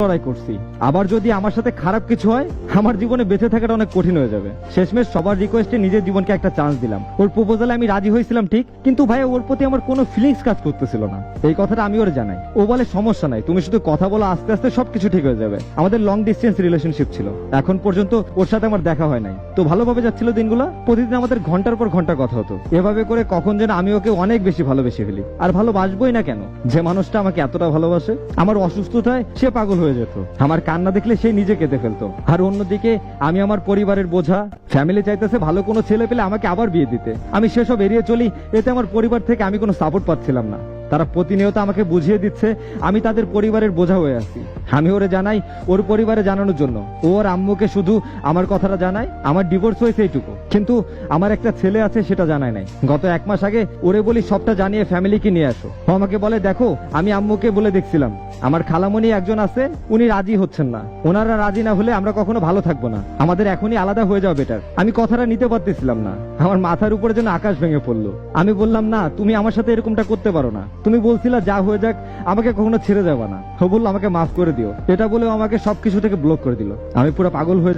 লড়াই করছি, আবার যদি আমার সাথে খারাপ কিছু হয় আমার জীবনে বেঁচে থাকাটা অনেক কঠিন হয়ে যাবে। শেষমেশ সবার রিকোয়েস্টে নিজের জীবনকে একটা চান্স দিলাম। ওর প্রপোজালে আমি রাজি হয়েছিলাম ঠিক, কিন্তু ভাই ওর প্রতি আমার কোনো ফিলিংস কাজ করতেছিল না। এই কথাটা আমি ওর জানাই। ও বলে সমস্যা নাই, তুমি শুধু কথা বলো, আস্তে আস্তে সবকিছু ঠিক হয়ে যাবে। আমাদের লং ডিস্টেন্স রিলেশনশিপ ছিল, এখন পর্যন্ত ওর সাথে আমার দেখা হয় নাই। তো ভালোভাবে যাচ্ছিল দিনগুলো, প্রতিদিন আমাদের ঘন্টার পর ঘন্টা কথা হতো। এভাবে করে কখন যেন আমি ওকে অনেক বেশি ভালোবেসে ফেলি। আর ভালোবাসবোই না কেন, যে মানুষটা আমাকে এতটা ভালোবাসে। আমার অসুস্থতায় সে পাগল হয়ে যেত, আমার কান্না দেখলে সে নিজে কেঁদে ফেলতো। আর অন্যদিকে আমি আমার পরিবারের বোঝা, ফ্যামিলি চাইতেছে ভালো কোনো ছেলে পেলে আমাকে আবার বিয়ে দিতে, আমি সেসব এড়িয়ে চলি। এতে আমার পরিবার থেকে আমি কোনো সাপোর্ট পাচ্ছিলাম না। তারা প্রতিনিয়ত আমাকে বুঝিয়ে দিচ্ছে আমি তাদের পরিবারের বোঝা হয়ে আছি। আমি ওরে জানাই ওর পরিবারে জানানোর জন্য, ওর আম্মুকে শুধু আমার কথাটা জানায় আমার ডিভোর্স হয়েছে এইটুকু, কিন্তু আমার একটা ছেলে আছে সেটা জানায় নাই। গত 1 মাস আগে ওরে বলি সবটা জানিয়ে ফ্যামিলিকে নিয়ে আসো। ও আমাকে বলে দেখো আমি আম্মুকে বলে দেখছিলাম, আমার খালামণি একজন আছে, উনি রাজি হচ্ছেন না। ওনারা রাজি না হলে আমরা কখনো ভালো থাকবো না, আমাদের এখনই আলাদা হয়ে যাওয়া বেটার। আমি কথাটা নিতে পারতেছিলাম না, আমার মাথার উপরে যেন আকাশ ভেঙে পড়লো। আমি বললাম না, তুমি আমার সাথে এরকমটা করতে পারো না, তুমি বলছিলা যা হয়ে যাক আমাকে কখনো ছেড়ে যাবা না। ও বললো আমাকে মাফ করে দিও, এটা বলেও আমাকে সবকিছু থেকে ব্লক করে দিল। আমি পুরো পাগল হয়ে